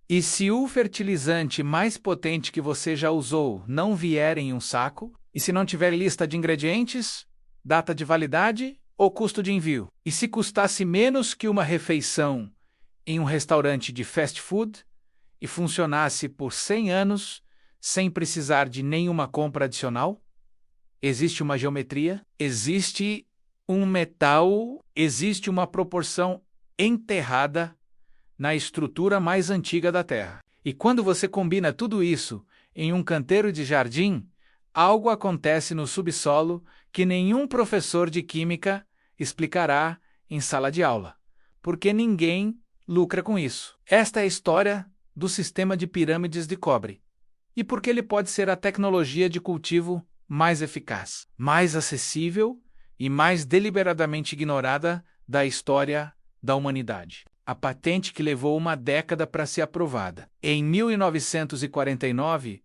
E se o fertilizante mais potente que você já usou não vier em um saco? E se não tiver lista de ingredientes, data de validade ou custo de envio? E se custasse menos que uma refeição em um restaurante de fast food e funcionasse por 100 anos sem precisar de nenhuma compra adicional? Existe uma geometria? Existe um metal? Existe uma proporção enterrada na estrutura mais antiga da Terra. E quando você combina tudo isso em um canteiro de jardim, algo acontece no subsolo que nenhum professor de química explicará em sala de aula, porque ninguém lucra com isso. Esta é a história do sistema de pirâmides de cobre, e porque ele pode ser a tecnologia de cultivo mais eficaz, mais acessível e mais deliberadamente ignorada da história da humanidade. A patente que levou uma década para ser aprovada. Em 1949,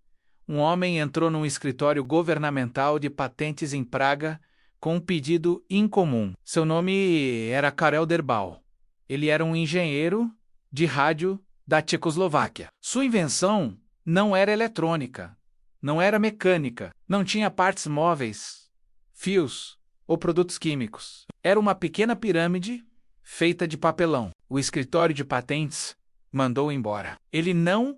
um homem entrou num escritório governamental de patentes em Praga com um pedido incomum. Seu nome era Karel Derbal. Ele era um engenheiro de rádio da Tchecoslováquia. Sua invenção não era eletrônica, não era mecânica, não tinha partes móveis, fios ou produtos químicos. Era uma pequena pirâmide feita de papelão. O escritório de patentes mandou embora. Ele não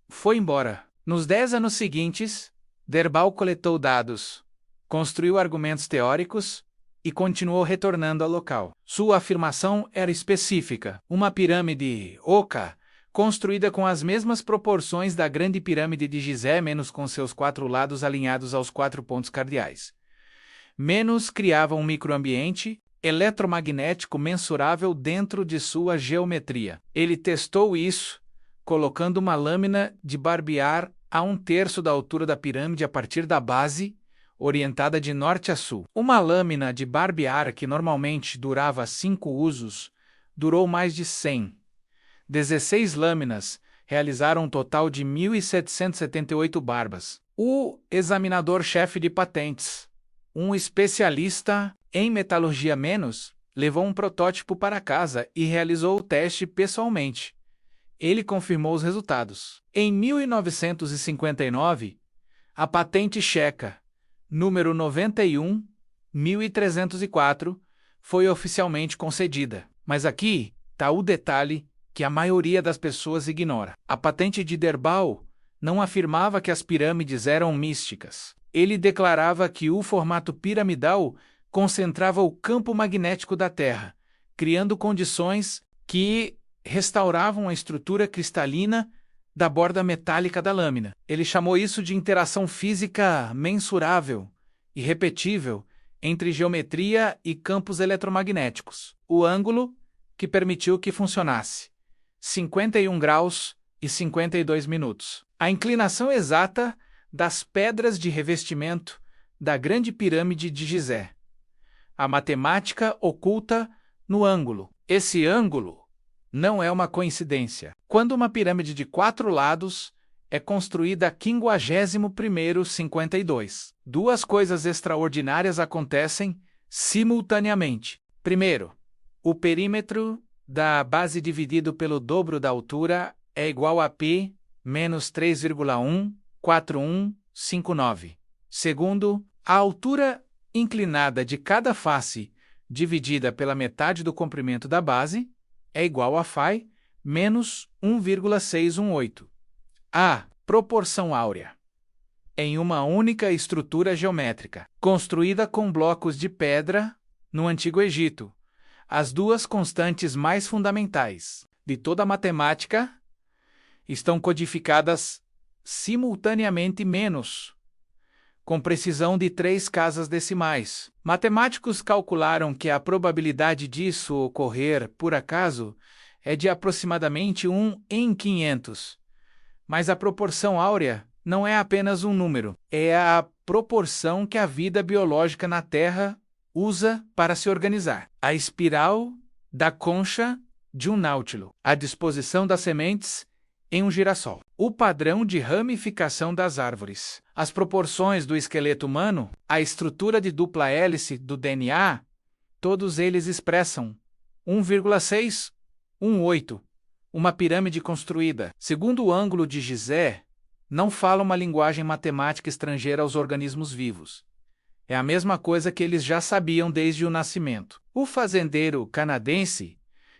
foi embora. Nos 10 anos seguintes, Derbal coletou dados, construiu argumentos teóricos e continuou retornando ao local. Sua afirmação era específica. Uma pirâmide oca, construída com as mesmas proporções da grande pirâmide de Gizé, menos com seus 4 lados alinhados aos 4 pontos cardeais. Menos criava um microambiente eletromagnético mensurável dentro de sua geometria. Ele testou isso, colocando uma lâmina de barbear a 1/3 da altura da pirâmide a partir da base, orientada de norte a sul. Uma lâmina de barbear que normalmente durava 5 usos, durou mais de 100. 16 lâminas realizaram um total de 1.778 barbas. O examinador-chefe de patentes, um especialista em metalurgia menos, levou um protótipo para casa e realizou o teste pessoalmente. Ele confirmou os resultados. Em 1959, a patente checa, número 91.304, foi oficialmente concedida. Mas aqui está o detalhe que a maioria das pessoas ignora. A patente de Derbal não afirmava que as pirâmides eram místicas. Ele declarava que o formato piramidal concentrava o campo magnético da Terra, criando condições que restauravam a estrutura cristalina da borda metálica da lâmina. Ele chamou isso de interação física mensurável e repetível entre geometria e campos eletromagnéticos. O ângulo que permitiu que funcionasse: 51 graus e 52 minutos. A inclinação exata das pedras de revestimento da Grande Pirâmide de Gizé. A matemática oculta no ângulo. Esse ângulo não é uma coincidência. Quando uma pirâmide de 4 lados é construída 51º 52, duas coisas extraordinárias acontecem simultaneamente. Primeiro, o perímetro da base dividido pelo dobro da altura é igual a π menos 3,14159. Segundo, a altura inclinada de cada face dividida pela metade do comprimento da base é igual a φ menos 1,618. A proporção áurea. Em uma única estrutura geométrica, construída com blocos de pedra no Antigo Egito, as duas constantes mais fundamentais de toda a matemática estão codificadas simultaneamente menos, com precisão de 3 casas decimais. Matemáticos calcularam que a probabilidade disso ocorrer por acaso é de aproximadamente 1 em 500. Mas a proporção áurea não é apenas um número, é a proporção que a vida biológica na Terra usa para se organizar. A espiral da concha de um náutilo, a disposição das sementes em um girassol, o padrão de ramificação das árvores, as proporções do esqueleto humano, a estrutura de dupla hélice do DNA, todos eles expressam 1,618 uma pirâmide construída segundo o ângulo de Gizé não fala uma linguagem matemática estrangeira aos organismos vivos. É a mesma coisa que eles já sabiam desde o nascimento. O fazendeiro canadense,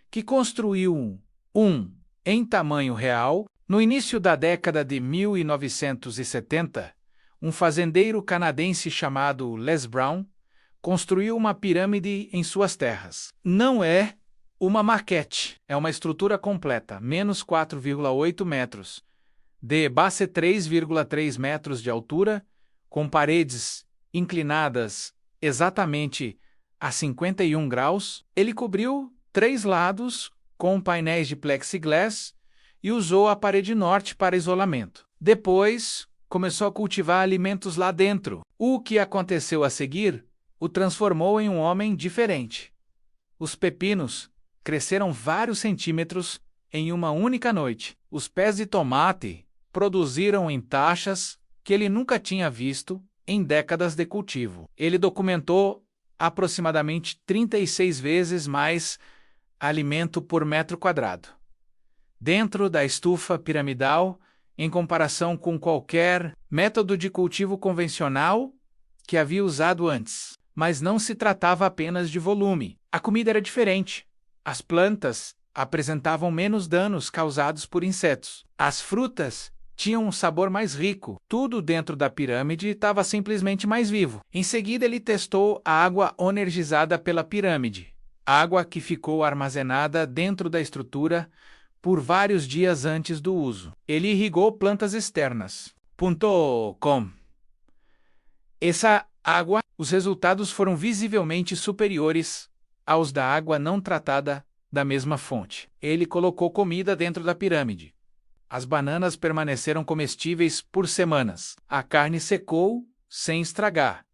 que construiu um em tamanho real, no início da década de 1970, um fazendeiro canadense chamado Les Brown construiu uma pirâmide em suas terras. Não é uma maquete, é uma estrutura completa, menos 4,8 metros, de base 3,3 metros de altura, com paredes inclinadas exatamente a 51 graus. Ele cobriu 3 lados com painéis de plexiglass e usou a parede norte para isolamento. Depois, começou a cultivar alimentos lá dentro. O que aconteceu a seguir o transformou em um homem diferente. Os pepinos cresceram vários centímetros em uma única noite. Os pés de tomate produziram em taxas que ele nunca tinha visto em décadas de cultivo. Ele documentou aproximadamente 36 vezes mais alimento por metro quadrado dentro da estufa piramidal, em comparação com qualquer método de cultivo convencional que havia usado antes. Mas não se tratava apenas de volume. A comida era diferente. As plantas apresentavam menos danos causados por insetos. As frutas tinham um sabor mais rico. Tudo dentro da pirâmide estava simplesmente mais vivo. Em seguida, ele testou a água energizada pela pirâmide, água que ficou armazenada dentro da estrutura por vários dias antes do uso. Ele irrigou plantas externas. .com. Essa água, os resultados foram visivelmente superiores aos da água não tratada da mesma fonte. Ele colocou comida dentro da pirâmide. As bananas permaneceram comestíveis por semanas. A carne secou sem estragar.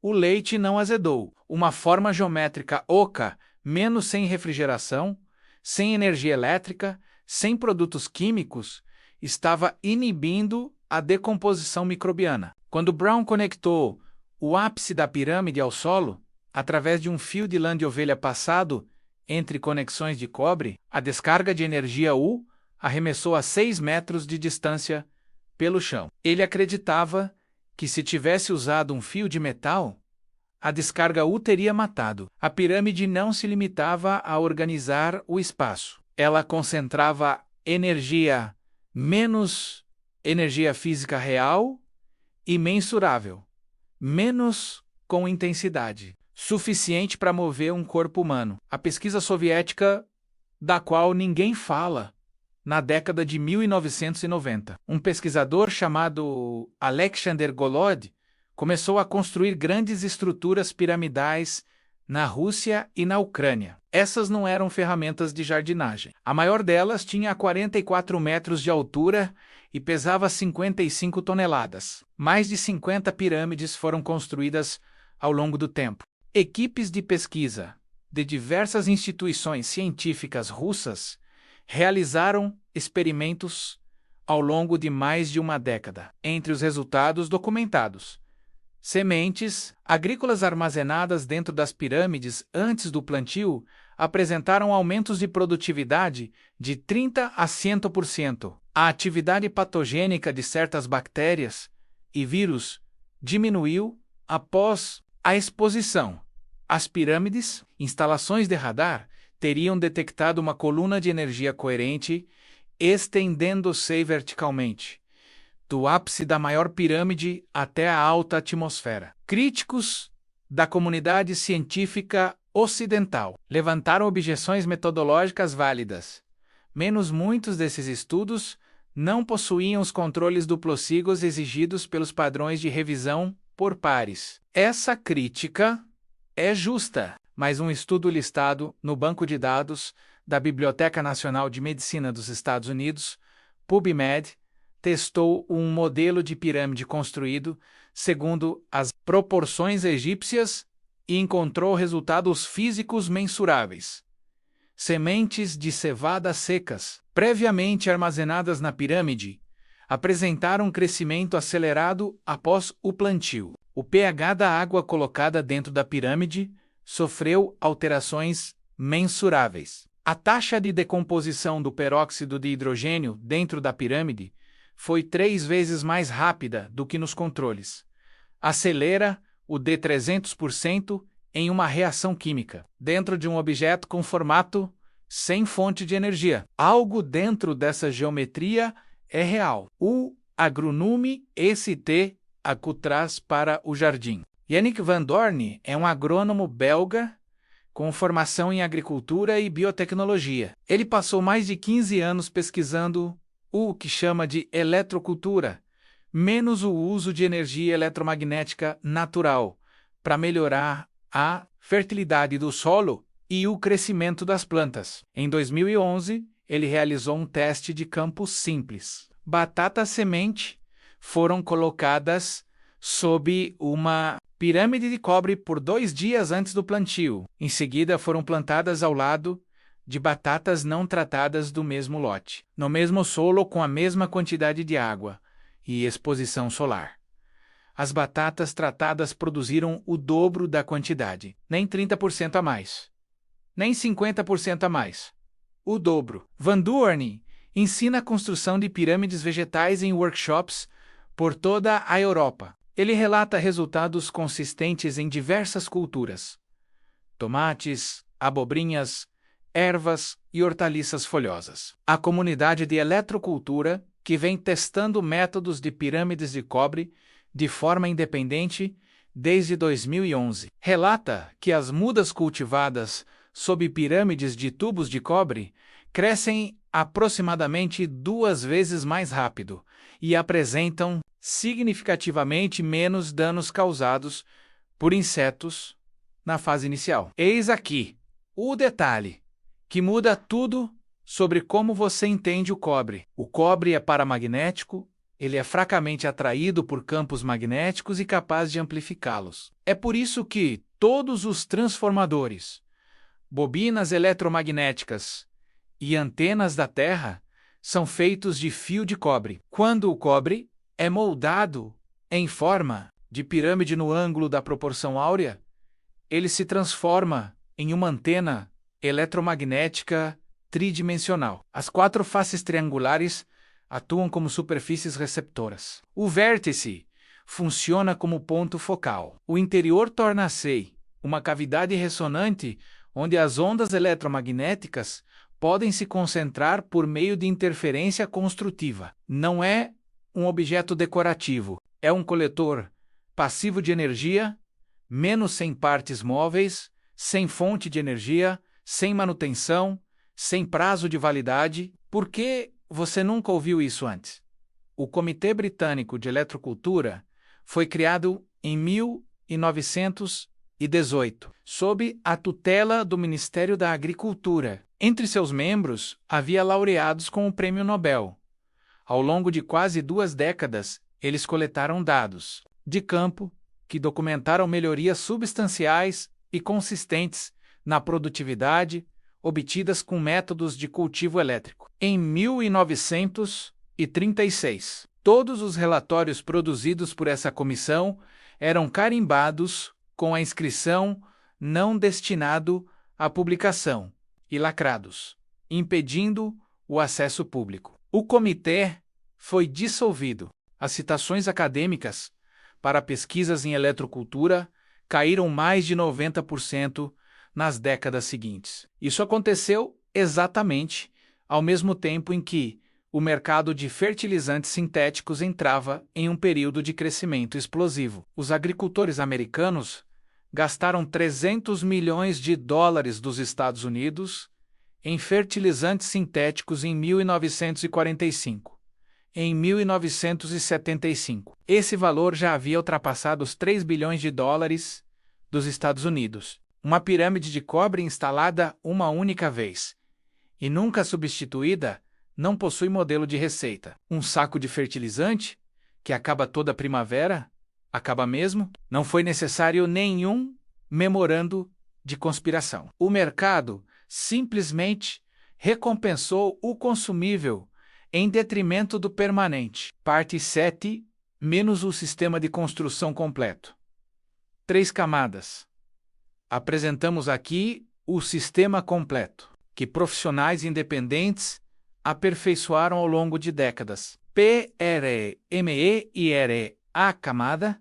O leite não azedou. Uma forma geométrica oca, menos sem refrigeração, sem energia elétrica, sem produtos químicos, estava inibindo a decomposição microbiana. Quando Brown conectou o ápice da pirâmide ao solo, através de um fio de lã de ovelha passado entre conexões de cobre, a descarga de energia U arremessou a 6 metros de distância pelo chão. Ele acreditava que se tivesse usado um fio de metal, a descarga U teria matado. A pirâmide não se limitava a organizar o espaço. Ela concentrava energia menos energia física real e mensurável, menos com intensidade, suficiente para mover um corpo humano. A pesquisa soviética, da qual ninguém fala, na década de 1990. Um pesquisador chamado Alexander Golod começou a construir grandes estruturas piramidais na Rússia e na Ucrânia. Essas não eram ferramentas de jardinagem. A maior delas tinha 44 metros de altura e pesava 55 toneladas. Mais de 50 pirâmides foram construídas ao longo do tempo. Equipes de pesquisa de diversas instituições científicas russas realizaram experimentos ao longo de mais de uma década. Entre os resultados documentados, sementes agrícolas armazenadas dentro das pirâmides antes do plantio apresentaram aumentos de produtividade de 30% a 100%. A atividade patogênica de certas bactérias e vírus diminuiu após a exposição. As pirâmides, instalações de radar, teriam detectado uma coluna de energia coerente estendendo-se verticalmente, do ápice da maior pirâmide até a alta atmosfera. Críticos da comunidade científica ocidental levantaram objeções metodológicas válidas, menos muitos desses estudos não possuíam os controles duplo-cigos exigidos pelos padrões de revisão por pares. Essa crítica é justa, mas um estudo listado no banco de dados da Biblioteca Nacional de Medicina dos Estados Unidos, PubMed, testou um modelo de pirâmide construído segundo as proporções egípcias e encontrou resultados físicos mensuráveis. Sementes de cevada secas, previamente armazenadas na pirâmide, apresentaram um crescimento acelerado após o plantio. O pH da água colocada dentro da pirâmide sofreu alterações mensuráveis. A taxa de decomposição do peróxido de hidrogênio dentro da pirâmide foi 3 vezes mais rápida do que nos controles. Acelera o de 300% em uma reação química, dentro de um objeto com formato sem fonte de energia. Algo dentro dessa geometria é real. O agronome ST Acu traz para o jardim. Yannick Van Doorn é um agrônomo belga com formação em agricultura e biotecnologia. Ele passou mais de 15 anos pesquisando o que chama de eletrocultura, menos o uso de energia eletromagnética natural, para melhorar a fertilidade do solo e o crescimento das plantas. Em 2011, ele realizou um teste de campo simples. Batatas semente foram colocadas sob uma pirâmide de cobre por 2 dias antes do plantio. Em seguida, foram plantadas ao lado de batatas não tratadas do mesmo lote, no mesmo solo com a mesma quantidade de água e exposição solar. As batatas tratadas produziram o dobro da quantidade, nem 30% a mais, nem 50% a mais. O dobro. Van Doorn ensina a construção de pirâmides vegetais em workshops por toda a Europa. Ele relata resultados consistentes em diversas culturas: tomates, abobrinhas, ervas e hortaliças folhosas. A comunidade de eletrocultura, que vem testando métodos de pirâmides de cobre de forma independente desde 2011, relata que as mudas cultivadas sob pirâmides de tubos de cobre crescem aproximadamente 2 vezes mais rápido e apresentam significativamente menos danos causados por insetos na fase inicial. Eis aqui o detalhe que muda tudo sobre como você entende o cobre. O cobre é paramagnético, ele é fracamente atraído por campos magnéticos e capaz de amplificá-los. É por isso que todos os transformadores, bobinas eletromagnéticas e antenas da Terra são feitos de fio de cobre. Quando o cobre é moldado em forma de pirâmide no ângulo da proporção áurea, ele se transforma em uma antena eletromagnética tridimensional. As 4 faces triangulares atuam como superfícies receptoras. O vértice funciona como ponto focal. O interior torna-se uma cavidade ressonante onde as ondas eletromagnéticas podem se concentrar por meio de interferência construtiva. Não é um objeto decorativo, é um coletor passivo de energia, menos sem partes móveis, sem fonte de energia, sem manutenção, sem prazo de validade. Por que você nunca ouviu isso antes? O Comitê Britânico de Eletrocultura foi criado em 1918, sob a tutela do Ministério da Agricultura. Entre seus membros, havia laureados com o Prêmio Nobel. Ao longo de quase 2 décadas, eles coletaram dados de campo que documentaram melhorias substanciais e consistentes na produtividade obtidas com métodos de cultivo elétrico. Em 1936, todos os relatórios produzidos por essa comissão eram carimbados com a inscrição "não destinado à publicação" e lacrados, impedindo o acesso público. O comitê foi dissolvido. As citações acadêmicas para pesquisas em eletrocultura caíram mais de 90% nas décadas seguintes. Isso aconteceu exatamente ao mesmo tempo em que o mercado de fertilizantes sintéticos entrava em um período de crescimento explosivo. Os agricultores americanos gastaram $300 milhões dos Estados Unidos em fertilizantes sintéticos em 1945. Em 1975, esse valor já havia ultrapassado os $3 bilhões dos Estados Unidos. Uma pirâmide de cobre instalada uma única vez e nunca substituída não possui modelo de receita. Um saco de fertilizante, que acaba toda primavera, acaba mesmo. Não foi necessário nenhum memorando de conspiração. O mercado simplesmente recompensou o consumível em detrimento do permanente. Parte 7, menos o sistema de construção completo. 3 camadas. Apresentamos aqui o sistema completo. que profissionais independentes aperfeiçoaram ao longo de décadas. PRMEIRE A camada.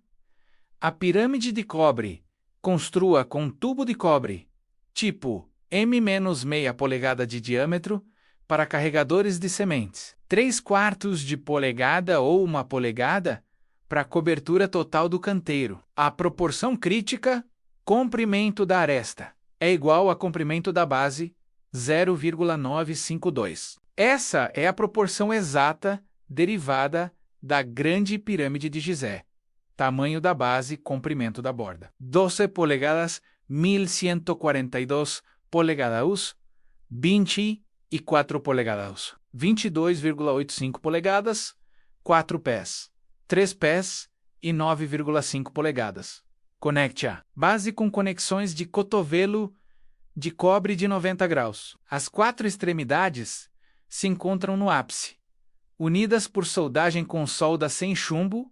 A pirâmide de cobre. Construa com tubo de cobre, tipo M-meia polegada de diâmetro, para carregadores de sementes. 3/4 de polegada ou 1 polegada para a cobertura total do canteiro. A proporção crítica, comprimento da aresta, é igual a comprimento da base, 0,952. Essa é a proporção exata derivada da Grande Pirâmide de Gizé. Tamanho da base, comprimento da borda. 12 polegadas, 1142 polegadas, 24 polegadas. 22,85 polegadas, 4 pés. 3 pés e 9,5 polegadas. Conecte a base com conexões de cotovelo de cobre de 90 graus. As 4 extremidades se encontram no ápice, unidas por soldagem com solda sem chumbo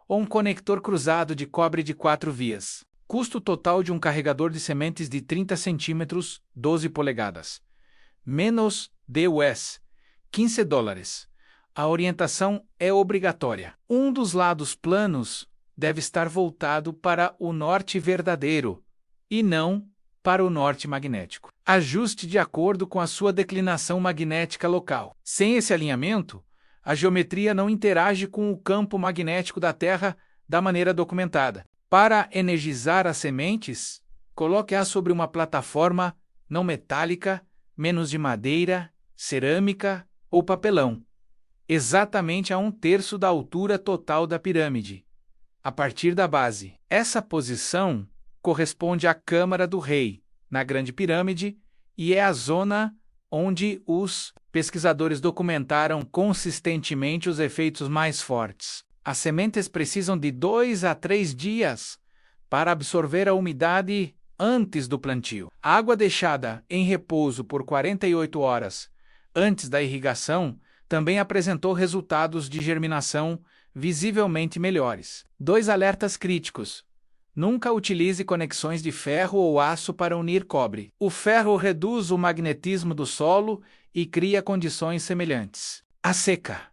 ou um conector cruzado de cobre de 4 vias. Custo total de um carregador de sementes de 30 cm, 12 polegadas. Menos DUS, $15. A orientação é obrigatória. Um dos lados planos deve estar voltado para o norte verdadeiro e não para o norte magnético. Ajuste de acordo com a sua declinação magnética local. Sem esse alinhamento, a geometria não interage com o campo magnético da Terra da maneira documentada. Para energizar as sementes, coloque-as sobre uma plataforma não metálica, menos de madeira, cerâmica ou papelão, exatamente a 1/3 da altura total da pirâmide, a partir da base. Essa posição corresponde à Câmara do Rei, na Grande Pirâmide, e é a zona onde os pesquisadores documentaram consistentemente os efeitos mais fortes. As sementes precisam de 2 a 3 dias para absorver a umidade antes do plantio. A água deixada em repouso por 48 horas antes da irrigação também apresentou resultados de germinação visivelmente melhores. 2 alertas críticos. Nunca utilize conexões de ferro ou aço para unir cobre. O ferro reduz o magnetismo do solo e cria condições semelhantes. A seca.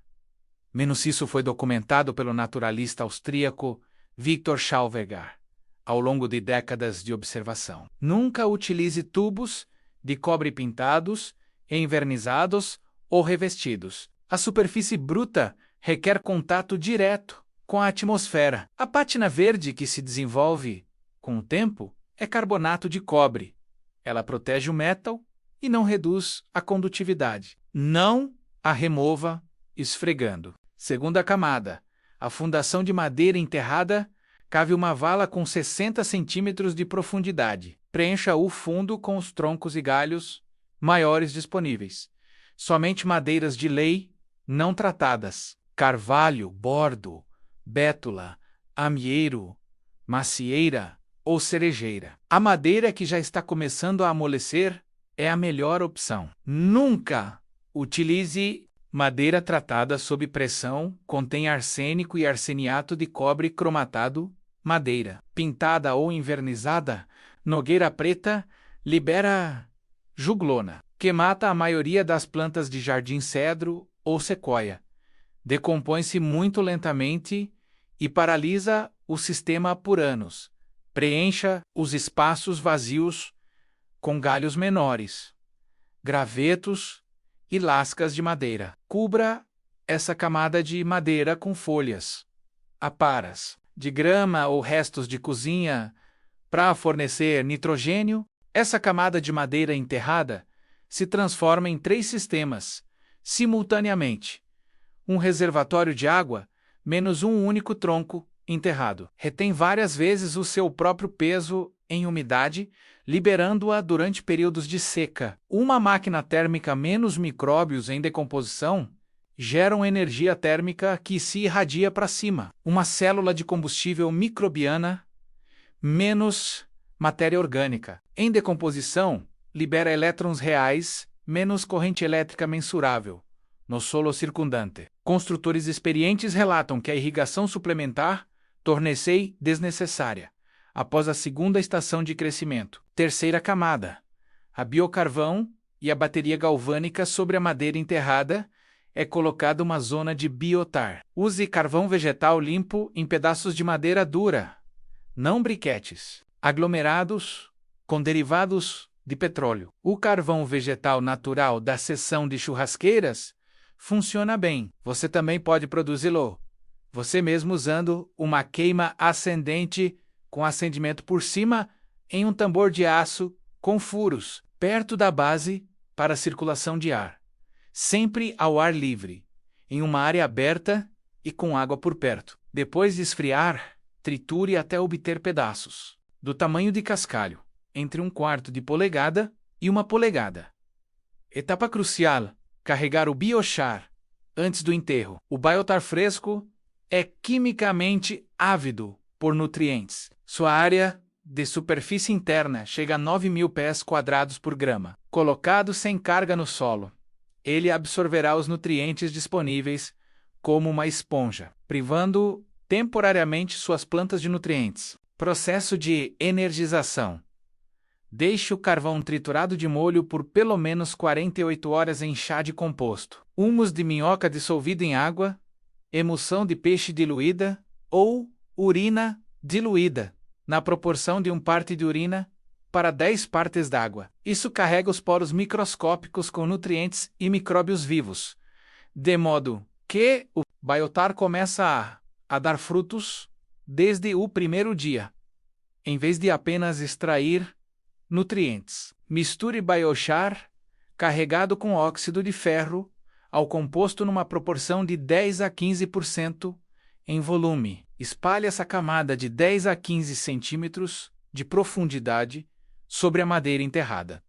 Menos isso foi documentado pelo naturalista austríaco Victor Schauweger, ao longo de décadas de observação. Nunca utilize tubos de cobre pintados, envernizados ou revestidos. A superfície bruta requer contato direto com a atmosfera. A pátina verde que se desenvolve com o tempo é carbonato de cobre. Ela protege o métal e não reduz a condutividade. Não a remova esfregando. Segunda camada. A fundação de madeira enterrada. Cave uma vala com 60 centímetros de profundidade. Preencha o fundo com os troncos e galhos maiores disponíveis. Somente madeiras de lei não tratadas. Carvalho, bordo, bétula, amieiro, macieira ou cerejeira. A madeira que já está começando a amolecer é a melhor opção. Nunca utilize madeira tratada sob pressão, contém arsênico e arseniato de cobre cromatado. Madeira pintada ou invernizada, nogueira preta, libera juglona, que mata a maioria das plantas de jardim cedro ou sequoia. Decompõe-se muito lentamente e paralisa o sistema por anos. Preencha os espaços vazios com galhos menores, gravetos e lascas de madeira. Cubra essa camada de madeira com folhas, aparas de grama ou restos de cozinha para fornecer nitrogênio. Essa camada de madeira enterrada se transforma em 3 sistemas simultaneamente. Um reservatório de água, menos um único tronco enterrado. Retém várias vezes o seu próprio peso em umidade, liberando-a durante períodos de seca. Uma máquina térmica menos micróbios em decomposição geram energia térmica que se irradia para cima. Uma célula de combustível microbiana menos matéria orgânica. Em decomposição, libera elétrons reais menos corrente elétrica mensurável no solo circundante. Construtores experientes relatam que a irrigação suplementar torna-se desnecessária após a segunda estação de crescimento. Terceira camada. A biocarvão e a bateria galvânica sobre a madeira enterrada, é colocada uma zona de biotar. Use carvão vegetal limpo em pedaços de madeira dura, não briquetes, aglomerados, com derivados de petróleo. O carvão vegetal natural da seção de churrasqueiras funciona bem. Você também pode produzi-lo você mesmo usando uma queima ascendente com acendimento por cima em um tambor de aço com furos perto da base para circulação de ar. Sempre ao ar livre, em uma área aberta e com água por perto. Depois de esfriar, triture até obter pedaços do tamanho de cascalho, entre 1/4 de polegada e 1 polegada. Etapa crucial: carregar o biochar antes do enterro. O biotar fresco é quimicamente ávido por nutrientes. Sua área de superfície interna chega a 9.000 pés quadrados por grama. Colocado sem carga no solo, ele absorverá os nutrientes disponíveis como uma esponja, privando temporariamente suas plantas de nutrientes. Processo de energização. Deixe o carvão triturado de molho por pelo menos 48 horas em chá de composto, humus de minhoca dissolvido em água, emulsão de peixe diluída ou urina diluída, na proporção de 1 parte de urina para 10 partes d'água. Isso carrega os poros microscópicos com nutrientes e micróbios vivos, de modo que o biotar começa a dar frutos desde o primeiro dia, em vez de apenas extrair nutrientes. Misture biochar carregado com óxido de ferro ao composto numa proporção de 10 a 15% em volume. Espalhe essa camada de 10 a 15 centímetros de profundidade sobre a madeira enterrada.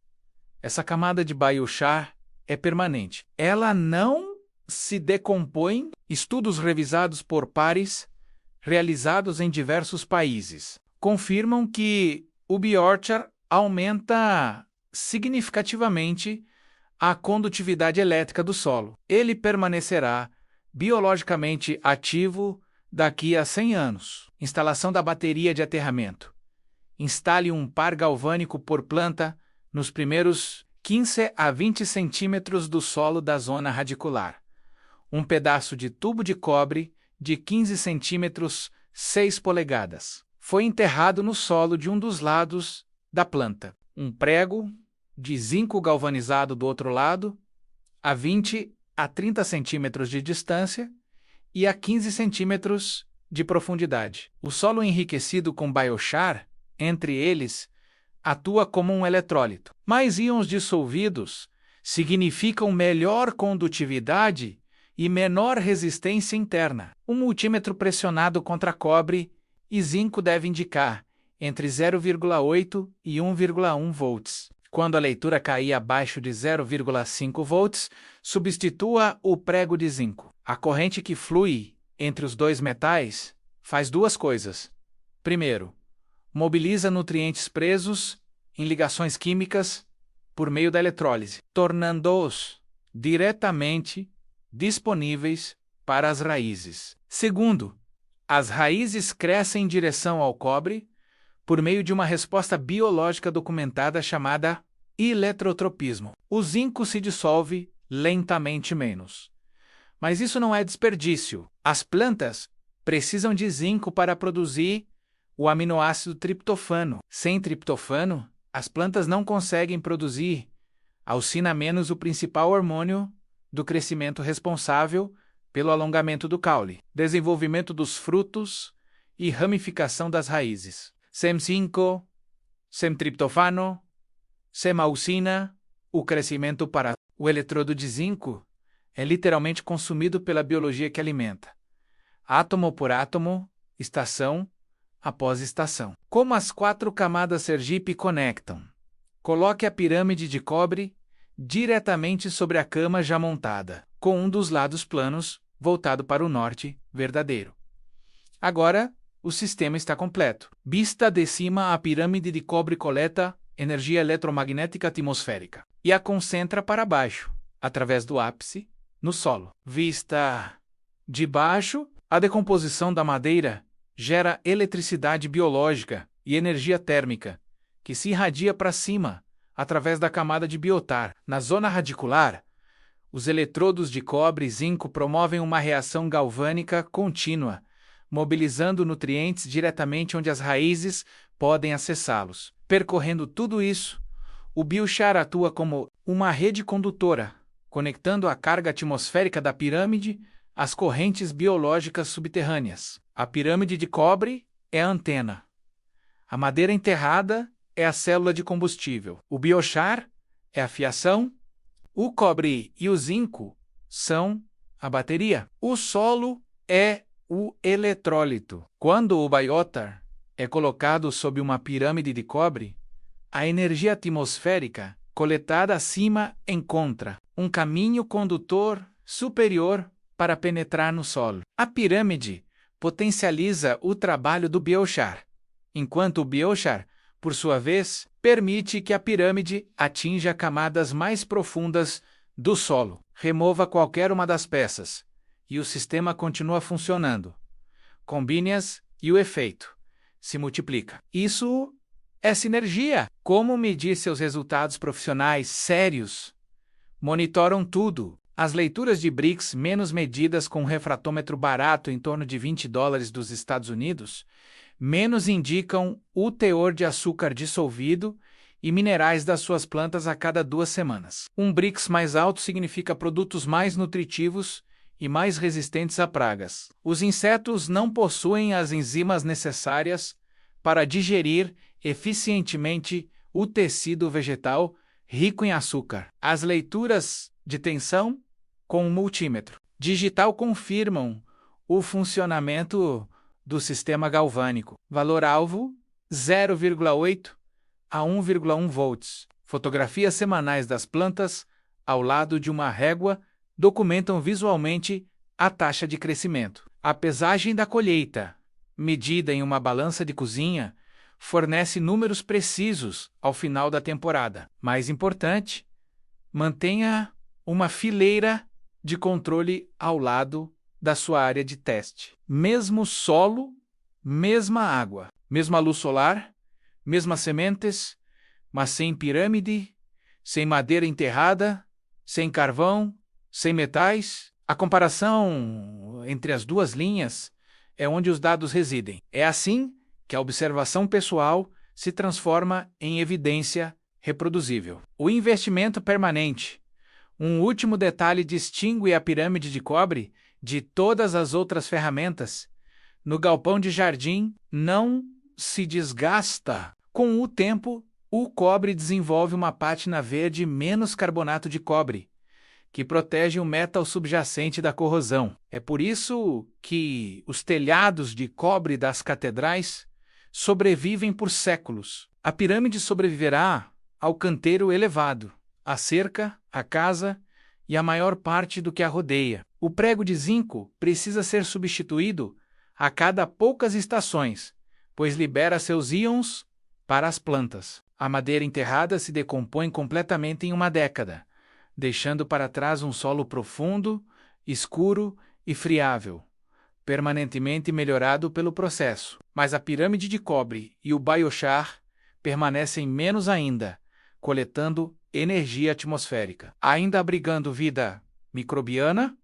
Essa camada de biochar é permanente. Ela não se decompõe. Estudos revisados por pares, realizados em diversos países, confirmam que o biochar aumenta significativamente a condutividade elétrica do solo. Ele permanecerá biologicamente ativo daqui a 100 anos. Instalação da bateria de aterramento. Instale um par galvânico por planta nos primeiros 15 a 20 centímetros do solo da zona radicular. Um pedaço de tubo de cobre de 15 centímetros, 6 polegadas. Foi enterrado no solo de um dos lados da planta. Um prego de zinco galvanizado do outro lado, a 20 a 30 centímetros de distância e a 15 centímetros de profundidade. O solo enriquecido com biochar, entre eles, atua como um eletrólito. Mais íons dissolvidos significam melhor condutividade e menor resistência interna. Um multímetro pressionado contra cobre e zinco deve indicar entre 0,8 e 1,1 volts. Quando a leitura cair abaixo de 0,5 volts, substitua o prego de zinco. A corrente que flui entre os dois metais faz duas coisas. Primeiro, mobiliza nutrientes presos em ligações químicas por meio da eletrólise, tornando-os diretamente disponíveis para as raízes. Segundo, as raízes crescem em direção ao cobre por meio de uma resposta biológica documentada chamada eletrotropismo. O zinco se dissolve lentamente menos. Mas isso não é desperdício. As plantas precisam de zinco para produzir o aminoácido triptofano. Sem triptofano, as plantas não conseguem produzir alcina-menos, o principal hormônio do crescimento responsável pelo alongamento do caule, desenvolvimento dos frutos e ramificação das raízes. Sem zinco, sem triptofano, sem alcina, o crescimento para o eletrodo de zinco é literalmente consumido pela biologia que alimenta, átomo por átomo, estação após estação. Como as 4 camadas Sergipe conectam? Coloque a pirâmide de cobre diretamente sobre a cama já montada, com um dos lados planos voltado para o norte, verdadeiro. Agora, o sistema está completo. Vista de cima, a pirâmide de cobre coleta energia eletromagnética atmosférica e a concentra para baixo, através do ápice, no solo. Vista de baixo, a decomposição da madeira gera eletricidade biológica e energia térmica, que se irradia para cima, através da camada de biotar. Na zona radicular, os eletrodos de cobre e zinco promovem uma reação galvânica contínua, mobilizando nutrientes diretamente onde as raízes podem acessá-los. Percorrendo tudo isso, o biochar atua como uma rede condutora, conectando a carga atmosférica da pirâmide às correntes biológicas subterrâneas. A pirâmide de cobre é a antena. A madeira enterrada é a célula de combustível. O biochar é a fiação. O cobre e o zinco são a bateria. O solo é o eletrólito. Quando o biotar é colocado sob uma pirâmide de cobre, a energia atmosférica coletada acima encontra um caminho condutor superior para penetrar no solo. A pirâmide potencializa o trabalho do biochar, enquanto o biochar, por sua vez, permite que a pirâmide atinja camadas mais profundas do solo. Remova qualquer uma das peças, e o sistema continua funcionando. Combine-as e o efeito se multiplica. Isso é sinergia. Como medir seus resultados profissionais sérios? Monitoram tudo. As leituras de Brix menos medidas com um refratômetro barato em torno de $20 dos Estados Unidos, menos indicam o teor de açúcar dissolvido e minerais das suas plantas a cada 2 semanas. Um Brix mais alto significa produtos mais nutritivos e mais resistentes a pragas. Os insetos não possuem as enzimas necessárias para digerir eficientemente o tecido vegetal rico em açúcar. As leituras de tensão com um multímetro digital confirmam o funcionamento do sistema galvânico. Valor-alvo 0,8 a 1,1 volts. Fotografias semanais das plantas ao lado de uma régua documentam visualmente a taxa de crescimento. A pesagem da colheita, medida em uma balança de cozinha, fornece números precisos ao final da temporada. Mais importante, mantenha uma fileira de controle ao lado da sua área de teste. Mesmo solo, mesma água, mesma luz solar, mesmas sementes, mas sem pirâmide, sem madeira enterrada, sem carvão, sem metais. A comparação entre as duas linhas é onde os dados residem. É assim que a observação pessoal se transforma em evidência reproduzível. O investimento permanente. Um último detalhe distingue a pirâmide de cobre de todas as outras ferramentas. No galpão de jardim, não se desgasta. Com o tempo, o cobre desenvolve uma pátina verde menos carbonato de cobre, que protege o metal subjacente da corrosão. É por isso que os telhados de cobre das catedrais sobrevivem por séculos. A pirâmide sobreviverá ao canteiro elevado, à cerca, à casa e à maior parte do que a rodeia. O prego de zinco precisa ser substituído a cada poucas estações, pois libera seus íons para as plantas. A madeira enterrada se decompõe completamente em uma década, deixando para trás um solo profundo, escuro e friável, permanentemente melhorado pelo processo. Mas a pirâmide de cobre e o biochar permanecem menos ainda, coletando energia atmosférica, ainda abrigando vida microbiana,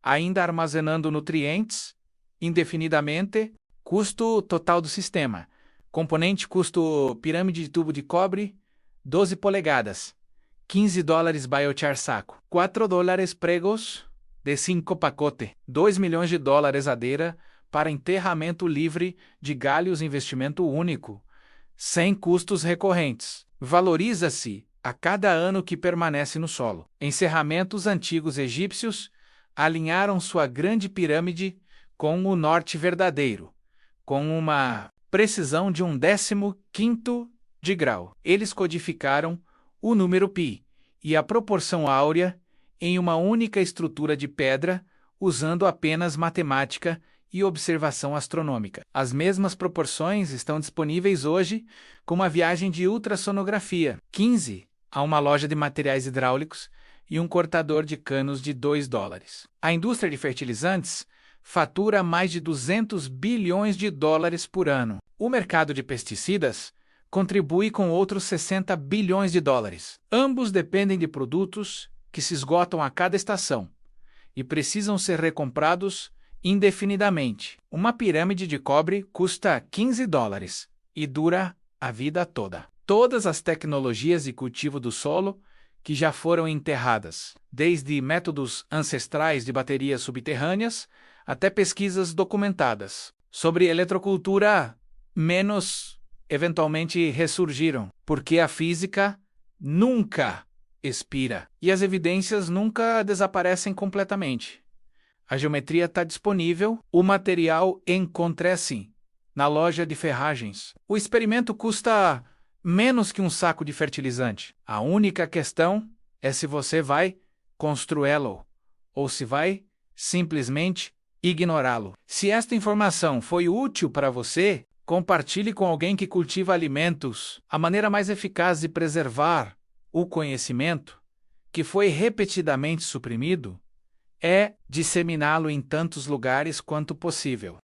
ainda armazenando nutrientes indefinidamente. Custo total do sistema. Componente custo pirâmide de tubo de cobre, 12 polegadas, $15 biochar saco, $4 pregos de 5 pacote, $2 milhões adeira para enterramento livre de galhos, investimento único, sem custos recorrentes. Valoriza-se a cada ano que permanece no solo. Encerramentos antigos egípcios alinharam sua grande pirâmide com o norte verdadeiro, com uma precisão de 1/15 de grau. Eles codificaram o número π e a proporção áurea em uma única estrutura de pedra, usando apenas matemática e observação astronômica. As mesmas proporções estão disponíveis hoje com uma viagem de ultrassonografia, 15, a uma loja de materiais hidráulicos e um cortador de canos de $2. A indústria de fertilizantes fatura mais de $200 bilhões por ano. O mercado de pesticidas contribui com outros 60 bilhões de dólares. Ambos dependem de produtos que se esgotam a cada estação e precisam ser recomprados indefinidamente. Uma pirâmide de cobre custa 15 dólares e dura a vida toda. Todas as tecnologias de cultivo do solo que já foram enterradas, desde métodos ancestrais de baterias subterrâneas até pesquisas documentadas sobre eletrocultura, eventualmente ressurgiram, porque a física nunca expira e as evidências nunca desaparecem completamente. A geometria está disponível, o material encontra-se na loja de ferragens. O experimento custa menos que um saco de fertilizante. A única questão é se você vai construí-lo ou se vai simplesmente ignorá-lo. Se esta informação foi útil para você, compartilhe com alguém que cultiva alimentos. A maneira mais eficaz de preservar o conhecimento, que foi repetidamente suprimido, é disseminá-lo em tantos lugares quanto possível.